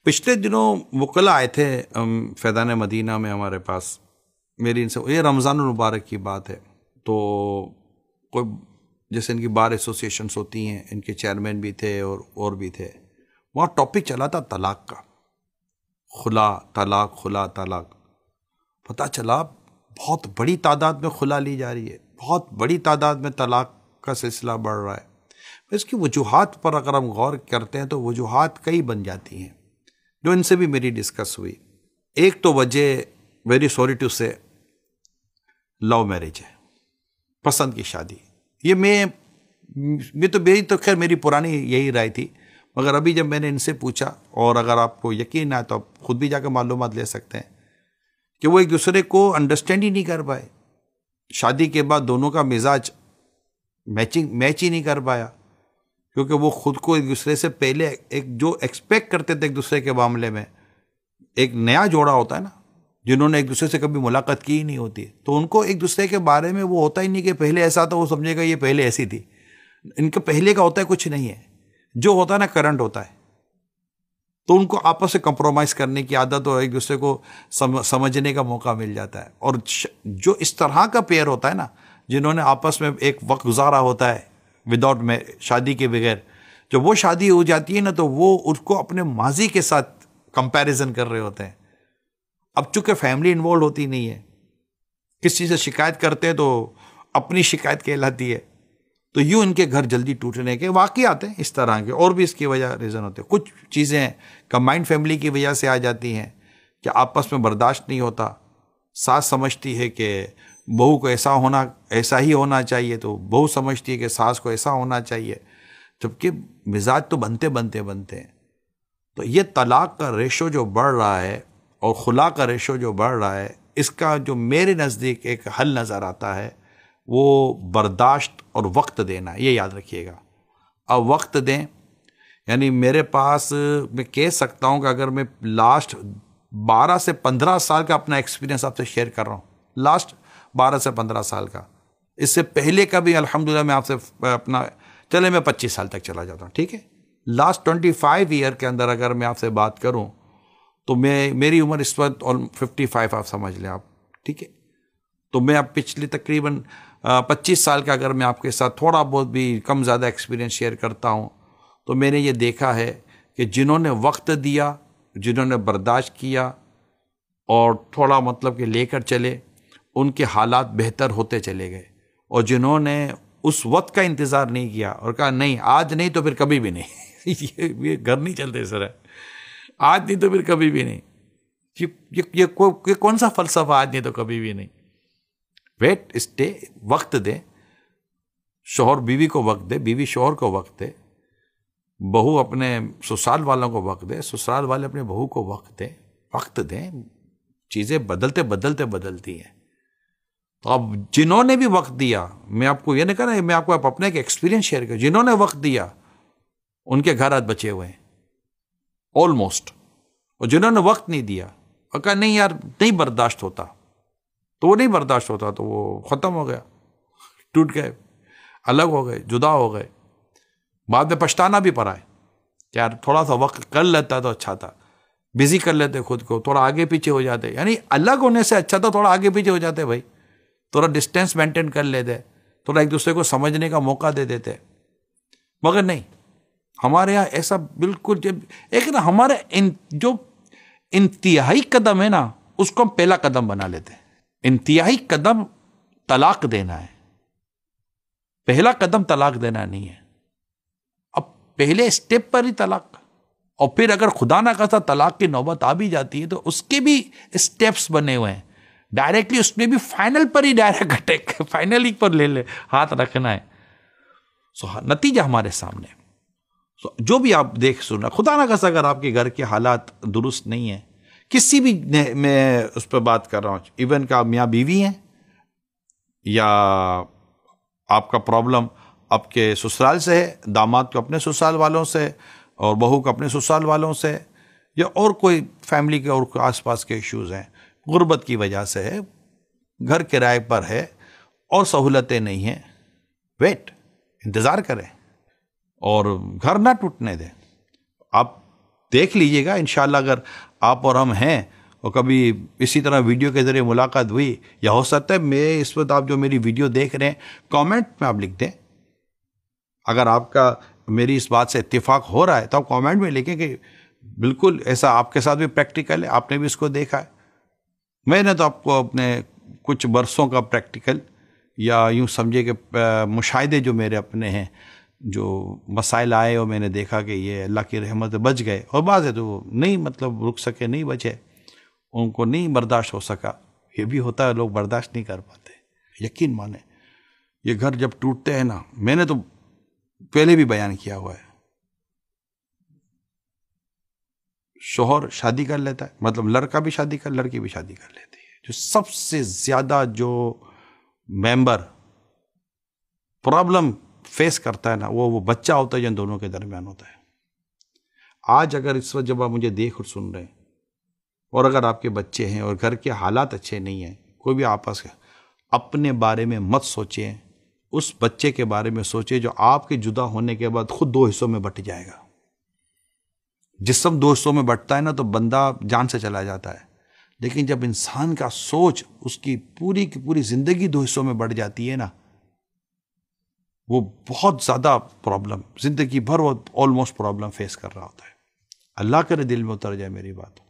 پچھلے دنوں وکلا آئے تھے فیضان مدینہ میں ہمارے پاس. میری ان سے یہ رمضان المبارک کی بات ہے، تو کوئی جیسے ان کی بار ایسوسیشنس ہوتی ہیں، ان کے چیئرمین بھی تھے اور بھی تھے. وہاں ٹاپک چلا تھا طلاق کا، خلا طلاق خلا طلاق. پتہ چلا بہت بڑی تعداد میں خلا لی جا رہی ہے، بہت بڑی تعداد میں طلاق کا سلسلہ بڑھ رہا ہے. اس کی وجوہات پر اگر ہم غور کرتے ہیں تو وجوہات کئی بن جاتی ہیں جو ان سے بھی میری ڈسکس ہوئی. ایک تو وجہ ویری سوری ٹو سے لو میرج ہے، پسند کی شادی. یہ میری تو خیر میری پرانی یہی رائے تھی، مگر ابھی جب میں نے ان سے پوچھا، اور اگر آپ کو یقین ہے تو آپ خود بھی جا کے معلومات لے سکتے ہیں کہ وہ ایک دوسرے کو انڈرسٹینڈ ہی نہیں کر پائے. شادی کے بعد دونوں کا مزاج میچ ہی نہیں کر پایا، کیونکہ وہ خود کو ایک دوسرے سے پہلے ایک جو ایکسپیکٹ کرتے تھے ایک دوسرے کے معاملے میں. ایک نیا جوڑا ہوتا ہے نا، جنہوں نے ایک دوسرے سے کبھی ملاقات کی ہی نہیں ہوتی، تو ان کو ایک دوسرے کے بارے میں وہ ہوتا ہی نہیں کہ پہلے ایسا تھا، وہ سمجھے گا یہ پہلے ایسی تھی. ان کے پہلے کا ہوتا ہے کچھ نہیں ہے، جو ہوتا ہے نا کرنٹ ہوتا ہے. تو ان کو آپس سے کمپرومائز کرنے کی عادت اور ایک دوسرے کو سمجھنے کا موقع مل جاتا ہے. اور جو اس طرح کا پیئر ہوتا ہے نا، جنہوں نے آپس میں ایک وقت گزارا ہوتا ہے وداؤٹ میں شادی کے بغیر، جب وہ شادی ہو جاتی ہے نا تو وہ اس کو اپنے ماضی کے ساتھ کمپیریزن کر رہے ہوتے ہیں. اب چونکہ فیملی انوالو ہوتی نہیں ہے، کسی سے شکایت کرتے ہیں تو اپنی شکایت کہلاتی ہے، تو یوں ان کے گھر جلدی ٹوٹنے کے واقعات ہیں اس طرح کے. اور بھی اس کی وجہ ریزن ہوتے ہیں. کچھ چیزیں کمبائنڈ فیملی کی وجہ سے آ جاتی ہیں کہ آپس میں برداشت نہیں ہوتا. ساس سمجھتی ہے کہ بہو کو ایسا ہی ہونا چاہیے، تو بہو سمجھتی ہے کہ ساس کو ایسا ہونا چاہیے، جبکہ مزاج تو بنتے ہیں. تو یہ طلاق کا ریشو جو بڑھ رہا ہے اور خلا کا ریشو جو بڑھ رہا ہے، اس کا جو میرے نزدیک ایک حل نظر آتا ہے وہ برداشت اور وقت دینا. یہ یاد رکھیے گا. اب وقت دیں، یعنی میرے پاس میں کہہ سکتا ہوں کہ اگر میں لاسٹ 12 سے 15 سال کا اپنا ایکسپیرینس آپ سے شیئر کر رہا ہوں، لاسٹ 12 سے 15 سال کا، اس سے پہلے کا بھی الحمدللہ میں آپ سے اپنا چلے میں 25 سال تک چلا جاتا ہوں، ٹھیک ہے. لاسٹ 25 ایئر کے اندر اگر میں آپ سے بات کروں تو میری عمر اس وقت 55 آپ سمجھ لیں آپ، ٹھیک ہے. تو میں اب پچھلی تقریباً 25 سال کا اگر میں آپ کے ساتھ تھوڑا بہت بھی کم زیادہ ایکسپیرینس شیئر کرتا ہوں، تو میں نے یہ دیکھا ہے کہ جنہوں نے وقت دیا، جنہوں نے برداشت کیا اور تھوڑا مطلب کہ لے کر چلے، ان کے حالات بہتر ہوتے چلے گئے. اور جنہوں نے اس وقت کا انتظار نہیں کیا اور کہا نہیں آج نہیں تو پھر کبھی بھی نہیں یہ گھر نہیں چلتے سر، آج نہیں تو پھر کبھی بھی نہیں. یہ کون سا فلسفہ آج نہیں تو کبھی بھی نہیں. ویٹ اسٹے، وقت دے. شوہر بیوی کو وقت دے، بیوی شوہر کو وقت دے، بہو اپنے سسرال والوں کو وقت دے، سسرال والے اپنے بہو کو وقت دیں. وقت دیں، چیزیں بدلتی ہیں. تو اب جنہوں نے بھی وقت دیا، میں آپ کو یہ نہیں کہہ رہا، میں آپ کو اپنے ایک ایکسپیرینس شیئر کروں، جنہوں نے وقت دیا ان کے گھر آج بچے ہوئے ہیں آلموسٹ. اور جنہوں نے وقت نہیں دیا اور کہا نہیں یار نہیں برداشت ہوتا، تو وہ نہیں برداشت ہوتا تو وہ ختم ہو گیا، ٹوٹ گئے، الگ ہو گئے، جدا ہو گئے. بعد میں پچھتانا بھی پڑا ہے کہ یار تھوڑا سا وقت کر لیتا تو اچھا تھا، بزی کر لیتے خود کو، تھوڑا آگے پیچھے ہو جاتے. یعنی الگ ہونے سے اچھا تھا تھوڑا آگے پیچھے ہو جاتے بھائی، تھوڑا ڈسٹینس مینٹین کر لیتے، تھوڑا ایک دوسرے کو سمجھنے کا موقع دے دیتے. مگر نہیں، ہمارے یہاں ایسا بالکل ایک نا ہمارے جو انتہائی قدم ہے نا اس کو ہم پہلا قدم بنا لیتے ہیں. انتہائی قدم طلاق دینا ہے، پہلا قدم طلاق دینا نہیں ہے. اب پہلے اسٹیپ پر ہی طلاق، اور پھر اگر خدا نہ خواستہ طلاق کی نوبت آ بھی جاتی ہے تو اس کے بھی اسٹیپس بنے ہوئے ہیں. ڈائریکٹلی اس میں بھی فائنل پر ہی ڈائریکٹ اٹیک، فائنل ہی پر لے ہاتھ رکھنا ہے. نتیجہ ہمارے سامنے. جو بھی آپ دیکھ سنا، خدا نہ خواستہ اگر آپ کے گھر کے حالات درست نہیں ہیں، کسی بھی میں اس پہ بات کر رہا ہوں، ایون کہ آپ میاں بیوی ہیں یا آپ کا پرابلم آپ کے سسرال سے ہے، داماد کو اپنے سسرال والوں سے اور بہو کو اپنے سسرال والوں سے، یا اور کوئی فیملی کے اور آس پاس کے ایشوز ہیں، غربت کی وجہ سے ہے، گھر کرائے پر ہے اور سہولتیں نہیں ہیں. ویٹ، انتظار کریں اور گھر نہ ٹوٹنے دیں. آپ دیکھ لیجئے گا انشاءاللہ. اگر آپ اور ہم ہیں اور کبھی اسی طرح ویڈیو کے ذریعے ملاقات ہوئی، یا ہو سکتا ہے میں اس وقت آپ جو میری ویڈیو دیکھ رہے ہیں کامنٹ میں آپ لکھ دیں. اگر آپ کا میری اس بات سے اتفاق ہو رہا ہے تو آپ کامنٹ میں لکھیں کہ بالکل ایسا آپ کے ساتھ بھی پریکٹیکل ہے، آپ نے بھی اس کو دیکھا ہے. میں نے تو آپ کو اپنے کچھ برسوں کا پریکٹیکل، یا یوں سمجھے کہ مشاہدے جو میرے اپنے ہیں، جو مسائل آئے اور میں نے دیکھا کہ یہ اللہ کی رحمت سے بچ گئے، اور بعض ہے تو وہ نہیں مطلب رک سکے، نہیں بچے، ان کو نہیں برداشت ہو سکا. یہ بھی ہوتا ہے، لوگ برداشت نہیں کر پاتے. یقین مانیں یہ گھر جب ٹوٹتے ہیں نا، میں نے تو پہلے بھی بیان کیا ہوا ہے، شوہر شادی کر لیتا ہے، مطلب لڑکا بھی شادی کر، لڑکی بھی شادی کر لیتی ہے. جو سب سے زیادہ جو ممبر پرابلم فیس کرتا ہے نا، وہ بچہ ہوتا ہے، جن دونوں کے درمیان ہوتا ہے. آج اگر اس وقت جب آپ مجھے دیکھ اور سن رہے ہیں، اور اگر آپ کے بچے ہیں اور گھر کے حالات اچھے نہیں ہیں، کوئی بھی آپس اپنے بارے میں مت سوچیں، اس بچے کے بارے میں سوچیں جو آپ کے جدا ہونے کے بعد خود 2 حصوں میں بٹ جائے گا. جسم 2 حصوں میں بٹتا ہے نا تو بندہ جان سے چلا جاتا ہے، لیکن جب انسان کا سوچ اس کی پوری زندگی 2 حصوں میں بٹ جاتی ہے نا، وہ بہت زیادہ پرابلم، زندگی بھر وہ آلموسٹ پرابلم فیس کر رہا ہوتا ہے. اللہ کرے دل میں اتر جائے میری بات.